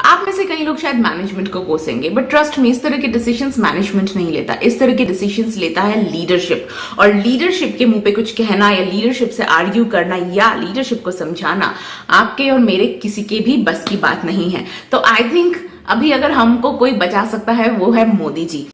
आप में से कई लोग शायद मैनेजमेंट को कोसेंगे, बट ट्रस्ट मी, इस तरह के डिसीजंस मैनेजमेंट नहीं लेता, इस तरह के डिसीजंस लेता है लीडरशिप। और लीडरशिप के मुंह पे कुछ कहना या लीडरशिप से आर्ग्यू करना या लीडरशिप को समझाना आपके और मेरे किसी के भी बस की बात नहीं है। तो आई थिंक अभी अगर हमको कोई बचा सकता है वो है Modi ji.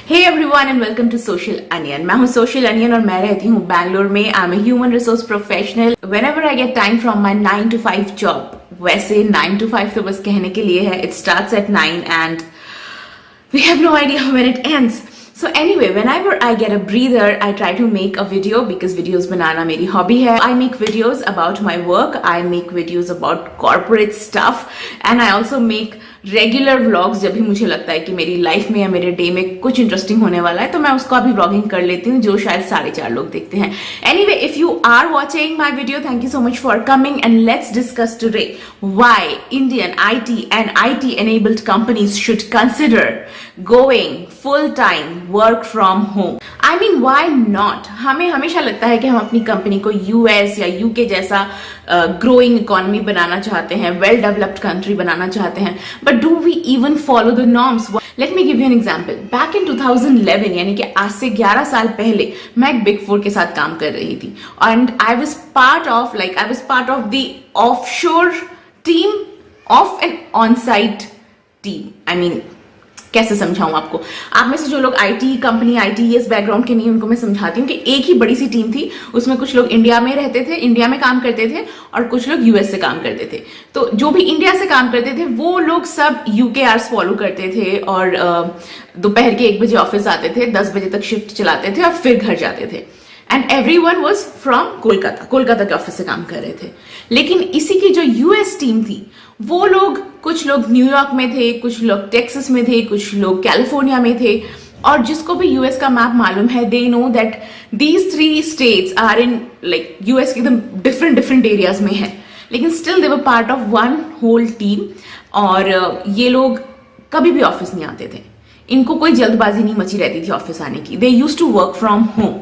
Hey everyone and welcome to Social Onion। मैं हूँ Social Onion और मैं रहती हूँ बैंगलोर में। I'm a human resource professional। Whenever I get time from my 9 to 5 job, वैसे 9 to 5 तो बस कहने के लिए है, it starts at 9 and we have no idea when it ends। So anyway, whenever I get a breather, I try to make a video because videos बनाना मेरी hobby है। I make videos about my work, I make videos about corporate stuff and I also make regular vlogs जब भी मुझे लगता है कि मेरी life में या मेरे डे में कुछ इंटरेस्टिंग होने वाला है तो मैं उसका भी व्लॉगिंग कर लेती हूँ, जो शायद 4.5 लोग देखते हैं। Anyway, if you are watching my video, thank you so much for coming and let's discuss today why Indian IT and IT enabled companies should consider going full time work from home। I mean, why not? हमें हमेशा लगता है कि हम अपनी company को US या UK जैसा ग्रोइंग इकोनॉमी बनाना चाहते हैं, वेल डेवलप्ड कंट्री बनाना चाहते हैं, but do we even follow the norms? Let me give you an example. Back in 2011 यानी कि आज से 11 साल पहले मैं एक बिग फोर के साथ काम कर रही थी and I was part of the offshore team of an on site team. I mean, कैसे समझाऊं आपको? आप में से जो लोग IT कंपनी ITES बैकग्राउंड के नहीं, उनको मैं समझाती हूँ कि एक ही बड़ी सी टीम थी, उसमें कुछ लोग इंडिया में रहते थे, इंडिया में काम करते थे और कुछ लोग US से काम करते थे। तो जो भी इंडिया से काम करते थे वो लोग सब UK आवर्स फॉलो करते थे और दोपहर के 1 बजे ऑफिस आते थे, 10 बजे तक शिफ्ट चलाते थे और फिर घर जाते थे। And everyone was from Kolkata के ऑफिस से काम कर रहे थे। लेकिन इसी की जो US टीम थी, वो लोग, कुछ लोग न्यूयॉर्क में थे, कुछ लोग टेक्सास में थे, कुछ लोग कैलिफोर्निया में थे। और जिसको भी US का मैप मालूम है, they know that these 3 states are in like US के एकदम डिफरेंट एरियाज में है, लेकिन still they were part of one whole team. और ये लोग कभी भी ऑफिस नहीं आते थे, इनको कोई जल्दबाजी नहीं मची रहती थी ऑफिस आने की। They used to work from home.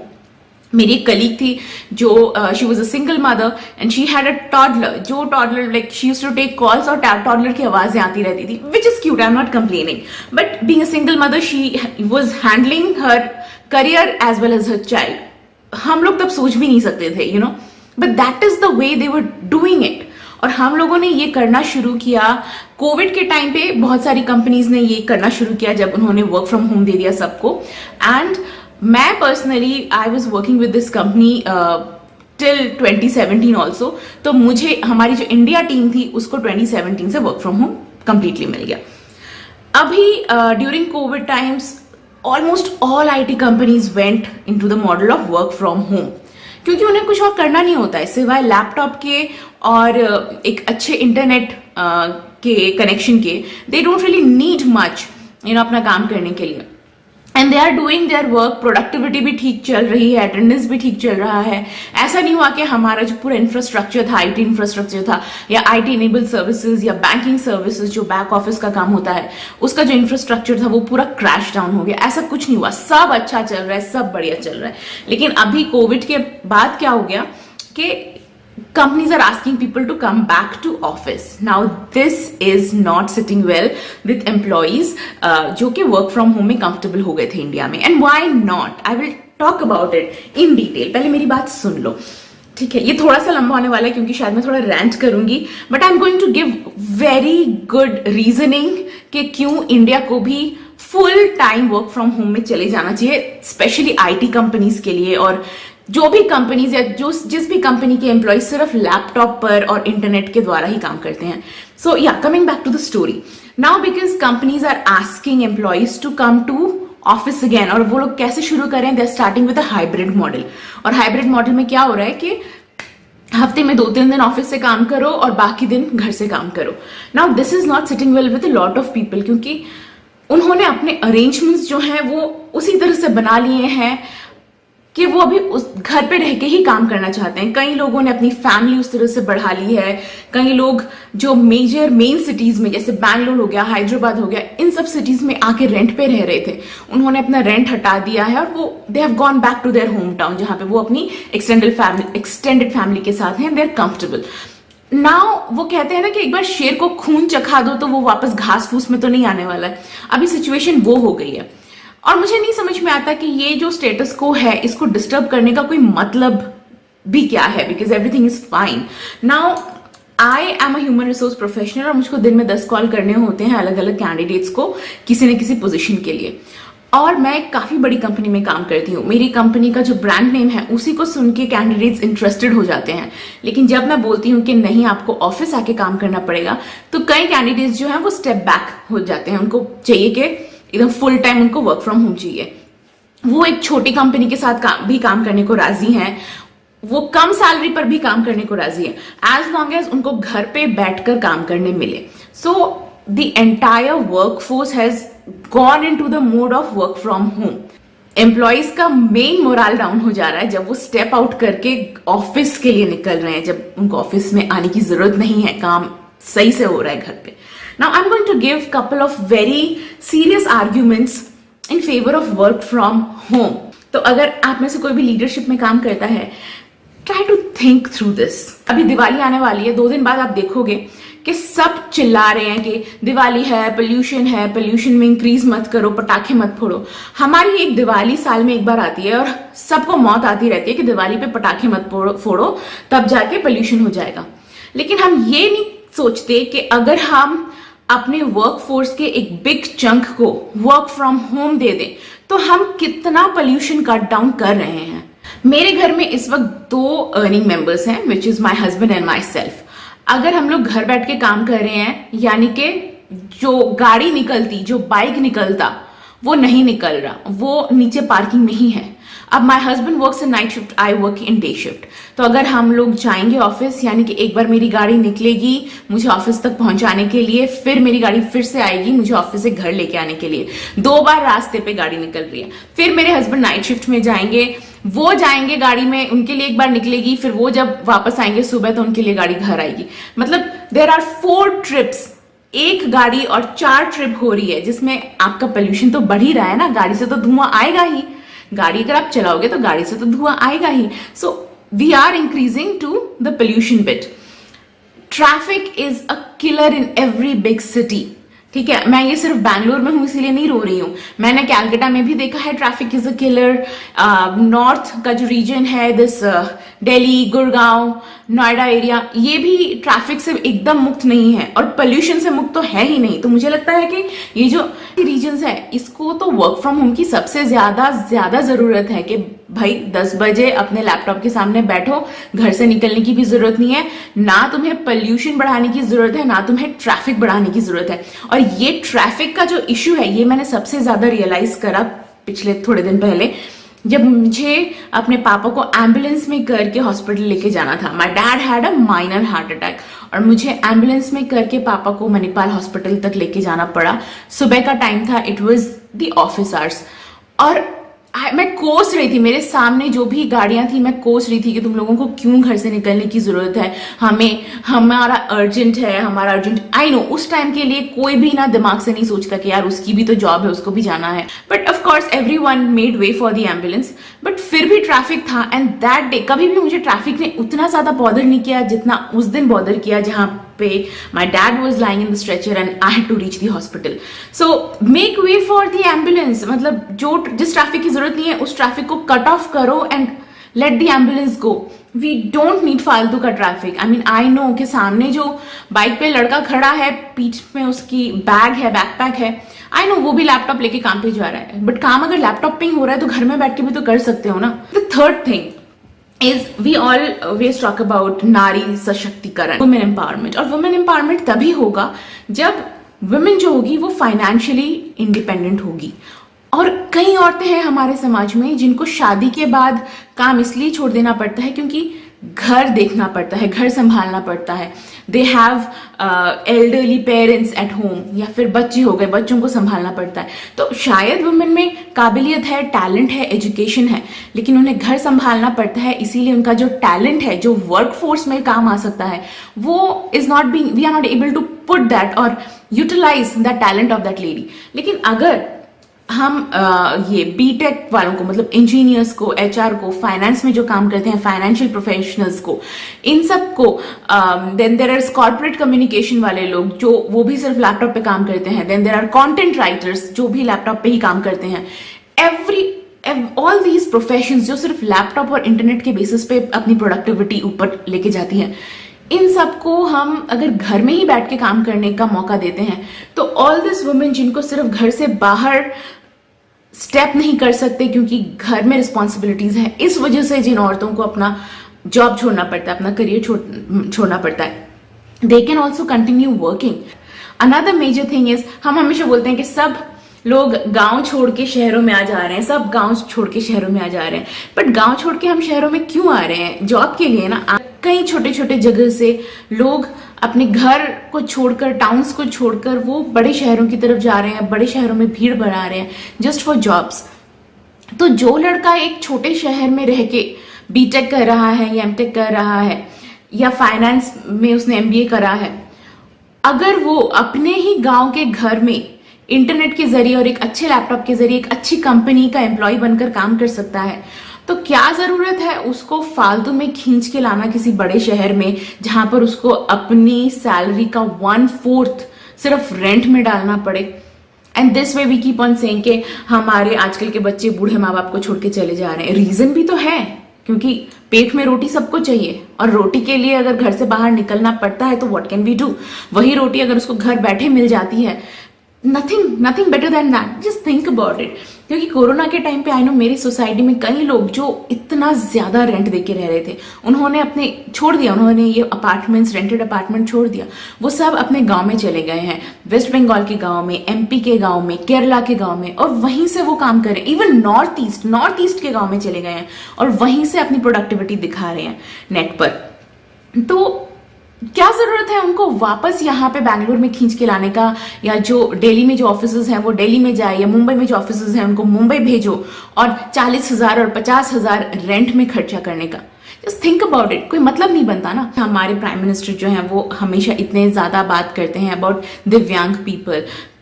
मेरी एक कलीग थी जो she was a single mother and she had a toddler, जो toddler like she used to take calls और टॉडलर की आवाजें आती रहती थी, which is cute, I am not complaining, but being a single mother she was handling her career as well as her child. हम लोग तब सोच भी नहीं सकते थे, you know, but that is the way they were doing it. और हम लोगों ने ये करना शुरू किया कोविड के टाइम पे। बहुत सारी कंपनीज ने ये करना शुरू किया जब उन्होंने वर्क फ्रॉम होम दे दिया सबको। एंड मैं personally I was working with this company till 2017 also. तो मुझे, हमारी जो इंडिया टीम थी उसको 2017 से वर्क फ्रॉम होम कंप्लीटली मिल गया। अभी during Covid times almost all IT companies went into the model of work from home, क्योंकि उन्हें कुछ और करना नहीं होता है सिवाय लैपटॉप के और एक अच्छे इंटरनेट के कनेक्शन के। They don't really need much, you know, अपना काम करने के लिए। And they are doing their work. Productivity भी ठीक चल रही है, अटेंडेंस भी ठीक चल रहा है। ऐसा नहीं हुआ कि हमारा जो पूरा इंफ्रास्ट्रक्चर था, IT इंफ्रास्ट्रक्चर था या IT इनेबल्ड सर्विसेज या बैंकिंग सर्विसेज जो बैक ऑफिस का काम होता है, उसका जो इंफ्रास्ट्रक्चर था वो पूरा क्रैश डाउन हो गया। ऐसा कुछ नहीं हुआ, सब अच्छा चल रहा है, सब बढ़िया चल रहा है। लेकिन अभी कोविड के बाद क्या हो गया कि companies are asking people to come back to office. Now this is not sitting well with employees जो कि work from home में comfortable हो गए थे इंडिया में। And why not? I will talk about it in detail। पहले मेरी बात सुन लो, ठीक है? ये थोड़ा सा लंबा होने वाला है क्योंकि शायद मैं थोड़ा rant करूंगी, but I'm going to give very good reasoning कि क्यों इंडिया को भी full time work from home में चले जाना चाहिए, स्पेशली IT कंपनीज के लिए। और जो भी कंपनीज या जिस भी कंपनी के एम्प्लॉय सिर्फ लैपटॉप पर और इंटरनेट के द्वारा ही काम करते हैं। So yeah, coming back to the story now, because companies are asking employees to come to office again. और वो लोग कैसे शुरू करें? They are starting with a hybrid model. और हाइब्रिड मॉडल में क्या हो रहा है कि हफ्ते में 2-3 दिन ऑफिस से काम करो और बाकी दिन घर से काम करो। Now this is not sitting well with a lot of people, क्योंकि उन्होंने अपने अरेंजमेंट्स जो हैं वो उसी तरह से बना लिए हैं कि वो अभी उस घर पे रह के ही काम करना चाहते हैं। कई लोगों ने अपनी फैमिली उस तरह से बढ़ा ली है। कई लोग जो मेन सिटीज में जैसे बैंगलोर हो गया, हैदराबाद हो गया, इन सब सिटीज में आके रेंट पे रह रहे थे, उन्होंने अपना रेंट हटा दिया है और वो they have gone back to their home town, जहां पे वो अपनी एक्सटेंडेड फैमिली के साथ हैं, दे आर कंफर्टेबल। नाउ वो कहते हैं ना कि एक बार शेर को खून चखा दो तो वो वापस घास फूस में तो नहीं आने वाला है। अभी सिचुएशन वो हो गई है और मुझे नहीं समझ में आता कि ये जो स्टेटस को है इसको डिस्टर्ब करने का कोई मतलब भी क्या है, because everything is fine. Now I am a human resource professional और मुझको दिन में 10 कॉल करने होते हैं अलग अलग कैंडिडेट्स को किसी न किसी पोजीशन के लिए, और मैं काफी बड़ी कंपनी में काम करती हूँ। मेरी कंपनी का जो ब्रांड नेम है उसी को सुन के कैंडिडेट्स इंटरेस्टेड हो जाते हैं, लेकिन जब मैं बोलती हूँ कि नहीं आपको ऑफिस आके काम करना पड़ेगा तो कई कैंडिडेट्स जो है वो स्टेप बैक हो जाते हैं। उनको चाहिए कि एकदम फुल टाइम उनको वर्क फ्रॉम होम चाहिए। वो एक छोटी कंपनी के साथ भी काम करने को राजी हैं, वो कम सैलरी पर भी काम करने को राजी है, एज लॉन्ग एज उनको घर पे बैठकर काम करने मिले। So the entire workforce has gone into the mode of work from home. Employees का मेन मोरल डाउन हो जा रहा है जब वो स्टेप आउट करके ऑफिस के लिए निकल रहे हैं, जब उनको ऑफिस में आने की जरूरत नहीं है, काम सही से हो रहा है घर पे। Now I'm going to give couple of very serious arguments in favor of work from home. तो अगर आप में से कोई भी लीडरशिप में काम करता है, try to think through this. अभी दिवाली आने वाली है, 2 दिन बाद आप देखोगे कि सब चिल्ला रहे हैं कि दिवाली है, पोल्यूशन में इंक्रीज मत करो, पटाखे मत फोड़ो। हमारी एक दिवाली साल में एक बार आती है और सबको मौत आती रहती है कि दिवाली पे पटाखे मत फोड़ो, तब जाके पोल्यूशन हो जाएगा। लेकिन हम ये नहीं सोचते कि अगर हम अपने वर्क फोर्स के एक बिग चंक को वर्क फ्रॉम होम दे दें तो हम कितना पोल्यूशन कट डाउन कर रहे हैं। मेरे घर में इस वक्त 2 अर्निंग मेंबर्स हैं, which is my husband and my self. अगर हम लोग घर बैठ के काम कर रहे हैं, यानी कि जो गाड़ी निकलती, जो बाइक निकलता, वो नहीं निकल रहा, वो नीचे पार्किंग में ही है। अब my husband works in night shift, I work in day shift. तो अगर हम लोग जाएंगे ऑफिस, यानी कि एक बार मेरी गाड़ी निकलेगी मुझे ऑफिस तक पहुंचाने के लिए, फिर मेरी गाड़ी फिर से आएगी मुझे ऑफिस से घर लेके आने के लिए। 2 बार रास्ते पे गाड़ी निकल रही है। फिर मेरे हस्बैंड नाइट शिफ्ट में जाएंगे, वो जाएंगे गाड़ी में, उनके लिए एक बार निकलेगी, फिर वो जब वापस आएंगे सुबह तो उनके लिए गाड़ी घर आएगी। मतलब देयर आर 4 ट्रिप्स, एक गाड़ी और 4 ट्रिप हो रही है, जिसमें आपका पोल्यूशन तो बढ़ ही रहा है ना। गाड़ी से तो धुआं आएगा ही, गाड़ी अगर आप चलाओगे तो गाड़ी से तो धुआं आएगा ही। So we are increasing to the pollution bit. Traffic is a killer in every big city. ठीक है, मैं ये सिर्फ बैंगलोर में हूं इसीलिए नहीं रो रही हूं, मैंने कैलकाटा में भी देखा है traffic is a killer. North का जो रीजन है, दिस दिल्ली, गुड़गांव, नोएडा एरिया, ये भी ट्रैफिक से एकदम मुक्त नहीं है और पोल्यूशन से मुक्त तो है ही नहीं। तो मुझे लगता है कि ये जो रीजन्स है इसको तो वर्क फ्रॉम होम की सबसे ज्यादा जरूरत है कि भाई 10 बजे अपने लैपटॉप के सामने बैठो, घर से निकलने की भी जरूरत नहीं है, ना तुम्हें पोल्यूशन बढ़ाने की जरूरत है, ना तुम्हें ट्रैफिक बढ़ाने की जरूरत है। और ये ट्रैफिक का जो इश्यू है ये मैंने सबसे ज्यादा रियलाइज करा पिछले थोड़े दिन पहले, जब मुझे अपने पापा को एम्बुलेंस में करके हॉस्पिटल लेके जाना था। My dad had a minor heart attack और मुझे एम्बुलेंस में करके पापा को मणिपाल हॉस्पिटल तक लेके जाना पड़ा। सुबह का टाइम था, it was the office hours, और मैं कोस रही थी, मेरे सामने जो भी गाड़ियां थी मैं कोस रही थी कि तुम लोगों को क्यों घर से निकलने की जरूरत है, हमारा अर्जेंट है, हमारा अर्जेंट। आई नो उस टाइम के लिए कोई भी ना दिमाग से नहीं सोचता कि यार उसकी भी तो जॉब है, उसको भी जाना है, but of course everyone made way for the ambulance. But फिर भी ट्रैफिक था, एंड दैट डे कभी भी मुझे ट्रैफिक ने उतना ज्यादा बॉदर नहीं किया जितना उस दिन बॉदर किया, जहां पे my dad was lying in the stretcher and I had to reach the hospital. So make way for the ambulance. मतलब जिस ट्रैफिक की जरूरत नहीं है उस ट्रैफिक को कट ऑफ करो and let the ambulance go. We don't need फालतू का traffic. I mean I know कि सामने जो बाइक पे लड़का खड़ा है, पीठ में उसकी बैग है, बैकपैक है, आई नो वो भी लैपटॉप लेके काम पे जा रहा है, बट काम अगर लैपटॉप पे ही हो रहा है तो घर में बैठ के भी तो कर सकते हो ना। The third thing is we always talk about नारी सशक्तिकरण, वुमेन एम्पावरमेंट। और वुमेन एम्पावरमेंट तभी होगा जब वुमेन जो होगी वो फाइनेंशियली इंडिपेंडेंट होगी। और कई औरतें हैं हमारे समाज में जिनको शादी के बाद काम इसलिए छोड़ देना पड़ता है क्योंकि घर देखना पड़ता है, घर संभालना पड़ता है, they have elderly parents at home, या फिर बच्चे हो गए, बच्चों को संभालना पड़ता है। तो शायद वुमेन में काबिलियत है, टैलेंट है, एजुकेशन है, लेकिन उन्हें घर संभालना पड़ता है, इसीलिए उनका जो टैलेंट है, जो वर्क फोर्स में काम आ सकता है, वो is not being, we are not able to put that और utilize the talent of that lady. लेकिन अगर हम ये बीटेक वालों को, मतलब इंजीनियर्स को, एचआर को, फाइनेंस में जो काम करते हैं, फाइनेंशियल प्रोफेशनल्स को, इन सब को, then there are corporate communication वाले लोग जो वो भी सिर्फ लैपटॉप पे काम करते हैं, then there are content writers जो भी लैपटॉप पे ही काम करते हैं, ऑल दीज प्रोफेशंस जो सिर्फ लैपटॉप और इंटरनेट के बेसिस पे अपनी प्रोडक्टिविटी ऊपर लेके जाती हैं, इन सबको हम अगर घर में ही बैठ के काम करने का मौका देते हैं, तो ऑल दिस वुमेन जिनको सिर्फ घर से बाहर स्टेप नहीं कर सकते क्योंकि घर में रिस्पॉन्सिबिलिटीज है, इस वजह से जिन औरतों को अपना जॉब छोड़ना पड़ता है, अपना करियर छोड़ना पड़ता है, they can also continue working. Another major thing is, हम हमेशा बोलते हैं कि सब लोग गांव छोड़ के शहरों में आ जा रहे हैं, सब गांव छोड़ के शहरों में आ जा रहे हैं, बट गांव छोड़ के हम शहरों में क्यों आ रहे हैं? जॉब के लिए ना। कई छोटे छोटे जगह से लोग अपने घर को छोड़कर, टाउन्स को छोड़कर वो बड़े शहरों की तरफ जा रहे हैं, बड़े शहरों में भीड़ बढ़ा रहे हैं जस्ट फॉर जॉब्स। तो जो लड़का एक छोटे शहर में रह के बीटेक कर रहा है या एमटेक कर रहा है या फाइनेंस में उसने एमबीए करा है, अगर वो अपने ही गांव के घर में इंटरनेट के जरिए और एक अच्छे लैपटॉप के जरिए एक अच्छी कंपनी का एम्प्लॉय बनकर काम कर सकता है, तो क्या जरूरत है उसको फालतू में खींच के लाना किसी बड़े शहर में, जहां पर उसको अपनी सैलरी का 1/4 सिर्फ रेंट में डालना पड़े। And this way we keep on saying कि हमारे आजकल के बच्चे बूढ़े माँ बाप को छोड़ के चले जा रहे हैं। रीजन भी तो है, क्योंकि पेट में रोटी सबको चाहिए, और रोटी के लिए अगर घर से बाहर निकलना पड़ता है तो व्हाट कैन वी डू? वही रोटी अगर उसको घर बैठे मिल जाती है, nothing better than that. Just think about it. क्योंकि कोरोना के टाइम पे आई नो मेरी सोसाइटी में कई लोग जो इतना ज्यादा रेंट देके रह रहे थे, उन्होंने अपने छोड़ दिया, उन्होंने ये अपार्टमेंट्स, रेंटेड अपार्टमेंट छोड़ दिया, वो सब अपने गांव में चले गए हैं, वेस्ट बंगाल के गांव में, एमपी के गांव में, केरला के गांव में, और वहीं से वो काम कर रहे हैं। इवन नॉर्थ ईस्ट के गांव में चले गए हैं और वहीं से अपनी प्रोडक्टिविटी दिखा रहे हैं नेट पर। तो क्या जरूरत है उनको वापस यहाँ पे बैंगलोर में खींच के लाने का, या जो दिल्ली में जो ऑफिसेज हैं वो दिल्ली में जाए, या मुंबई में जो ऑफिसेज हैं उनको मुंबई भेजो और 40,000 और 50,000 रेंट में खर्चा करने का। Just think about it. कोई मतलब नहीं बनता ना। हमारे प्राइम मिनिस्टर जो हैं वो हमेशा इतने ज्यादा बात करते हैं अबाउट दिव्यांग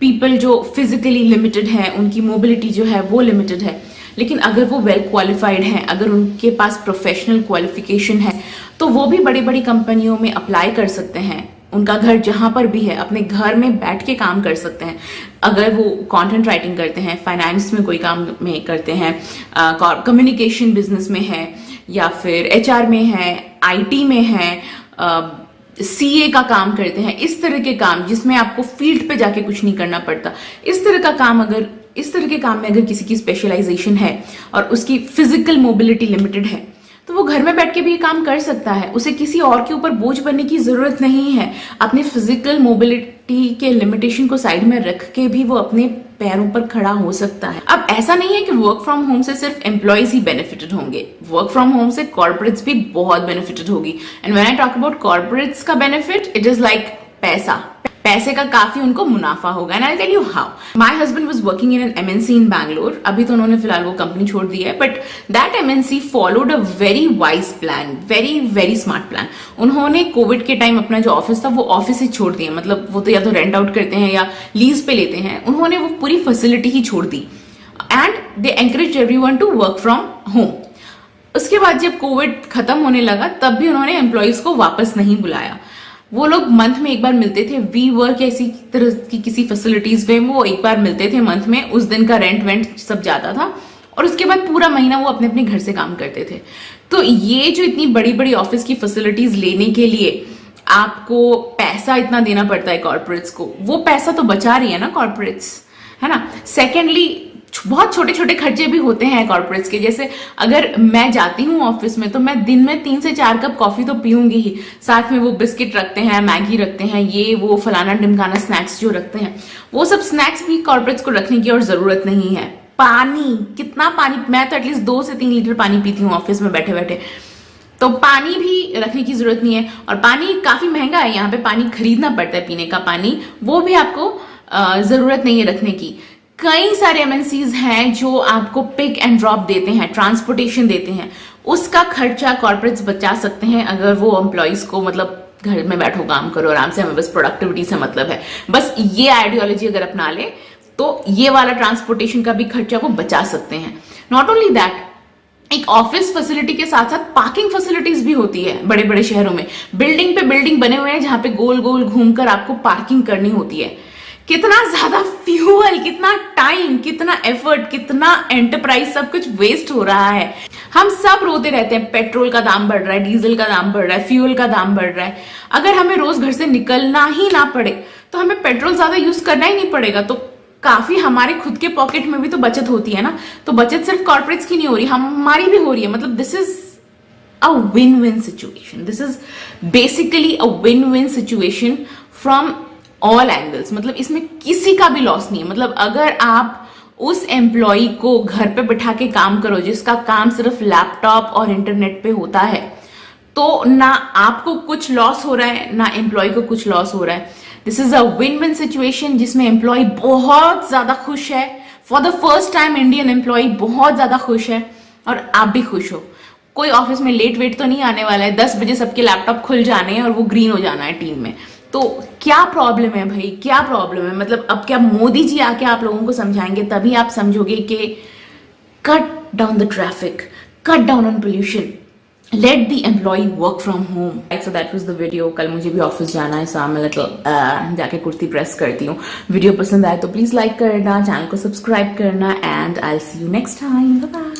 पीपल जो फिजिकली लिमिटेड है, उनकी मोबिलिटी जो है वो लिमिटेड है, लेकिन अगर वो वेल क्वालिफाइड हैं, अगर उनके पास प्रोफेशनल क्वालिफिकेशन है, तो वो भी बड़ी बड़ी कंपनियों में अप्लाई कर सकते हैं। उनका घर जहां पर भी है, अपने घर में बैठ के काम कर सकते हैं। अगर वो कंटेंट राइटिंग करते हैं, फाइनेंस में कोई काम में करते हैं, कम्युनिकेशन बिजनेस में है, या फिर एचआर में है, आईटी में है, सीए का काम करते हैं, इस तरह के काम जिसमें आपको फील्ड पे जाके कुछ नहीं करना पड़ता, इस तरह का काम, अगर इस तरह के काम में अगर किसी की स्पेशलाइजेशन है और उसकी फिजिकल मोबिलिटी लिमिटेड है, तो वो घर में बैठ के भी काम कर सकता है। उसे किसी और के ऊपर बोझ बनने की जरूरत नहीं है। अपनी फिजिकल मोबिलिटी के लिमिटेशन को साइड में रख के भी वो अपने पैरों पर खड़ा हो सकता है। अब ऐसा नहीं है कि वर्क फ्रॉम होम से सिर्फ एम्प्लॉयज ही बेनिफिटेड होंगे, वर्क फ्रॉम होम से कॉर्पोरेट्स भी बहुत बेनिफिटेड होगी। And when I talk about corporates का बेनिफिट, इट इज लाइक पैसे का काफी उनको मुनाफा होगा। And I tell you how. My husband was working in an MNC in Bangalore. अभी तो उन्होंने फिलहाल वो कंपनी छोड़ दी है, but that MNC followed a very wise plan, very very smart plan. उन्होंने कोविड के टाइम अपना जो ऑफिस था वो ऑफिस ही छोड़ दिया, मतलब वो तो या तो रेंट आउट करते हैं या लीज पे लेते हैं, उन्होंने वो पूरी फैसिलिटी ही छोड़ दी। And they encourage everyone to work from home. उसके बाद जब कोविड खत्म होने लगा, तब भी उन्होंने एम्प्लॉयज को वापस नहीं बुलाया। वो लोग मंथ में एक बार मिलते थे, वी वर्क ऐसी तरह की किसी फैसिलिटीज में वो एक बार मिलते थे मंथ में, उस दिन का रेंट सब जाता था, और उसके बाद पूरा महीना वो अपने अपने घर से काम करते थे। तो ये जो इतनी बड़ी बड़ी ऑफिस की फैसिलिटीज लेने के लिए आपको पैसा इतना देना पड़ता है कॉर्पोरेट्स को, वो पैसा तो बचा रही है ना कॉर्पोरेट्स, है ना। सेकेंडली, बहुत छोटे छोटे खर्चे भी होते हैं कॉर्पोरेट्स के। जैसे अगर मैं जाती हूँ ऑफिस में, तो मैं दिन में 3 से 4 कप कॉफी तो पीऊंगी ही, साथ में वो बिस्किट रखते हैं, मैगी रखते हैं, ये वो फलाना ढिमकाना स्नैक्स जो रखते हैं, वो सब स्नैक्स भी कॉर्पोरेट्स को रखने की और जरूरत नहीं है। पानी, कितना पानी, मैं तो एटलीस्ट 2 से 3 लीटर पानी पीती हूँ ऑफिस में बैठे बैठे। तो पानी भी रखने की जरूरत नहीं है, और पानी काफी महंगा है, यहाँ पे पानी खरीदना पड़ता है पीने का पानी, वो भी आपको जरूरत नहीं है रखने की। कई सारे एमएनसीज हैं जो आपको पिक एंड ड्रॉप देते हैं, ट्रांसपोर्टेशन देते हैं, उसका खर्चा कॉर्पोरेट्स बचा सकते हैं अगर वो एम्प्लॉइज को मतलब घर में बैठो काम करो आराम से, हमें बस प्रोडक्टिविटी से मतलब है, बस ये आइडियोलॉजी अगर अपना ले तो ये वाला ट्रांसपोर्टेशन का भी खर्चा वो बचा सकते हैं। नॉट ओनली दैट, एक ऑफिस फैसिलिटी के साथ साथ पार्किंग फैसिलिटीज भी होती है बड़े बड़े शहरों में। बिल्डिंग पे बिल्डिंग बने हुए हैं जहां पे गोल गोल घूमकर आपको पार्किंग करनी होती है। कितना ज्यादा फ्यूल, कितना टाइम, कितना एफर्ट, कितना एंटरप्राइज, सब कुछ वेस्ट हो रहा है। हम सब रोते रहते हैं पेट्रोल का दाम बढ़ रहा है, डीजल का दाम बढ़ रहा है, फ्यूल का दाम बढ़ रहा है। अगर हमें रोज घर से निकलना ही ना पड़े तो हमें पेट्रोल ज्यादा यूज करना ही नहीं पड़ेगा, तो काफी हमारे खुद के पॉकेट में भी तो बचत होती है ना। तो बचत सिर्फ कॉर्पोरेट्स की नहीं हो रही, हमारी भी हो रही है। मतलब this is a win win situation, this is basically a win win situation from all angles. मतलब इसमें किसी का भी लॉस नहीं है। मतलब अगर आप उस एम्प्लॉय को घर पे बिठा के काम करो जिसका काम सिर्फ लैपटॉप और इंटरनेट पे होता है, तो ना आपको कुछ लॉस हो रहा है ना एम्प्लॉय को कुछ लॉस हो रहा है। This is a win win situation जिसमें एम्प्लॉय बहुत ज्यादा खुश है। For the first time Indian employee बहुत ज्यादा खुश है और आप भी खुश हो। कोई ऑफिस में लेट वेट तो नहीं आने वाला है, 10 बजे सबके लैपटॉप खुल जाने हैं और वो ग्रीन हो जाना है टीम में। तो क्या प्रॉब्लम है भाई, क्या प्रॉब्लम है? मतलब अब क्या मोदी जी आके आप लोगों को समझाएंगे? तभी आप समझोगे कि cut down the traffic, cut down on pollution, let the employee work from home. So that was the video. कल मुझे भी ऑफिस जाना है, सो मैं जाके कुर्ती प्रेस करती हूँ। वीडियो पसंद आए तो प्लीज लाइक करना, चैनल को सब्सक्राइब करना, and I will see you next time. Bye bye.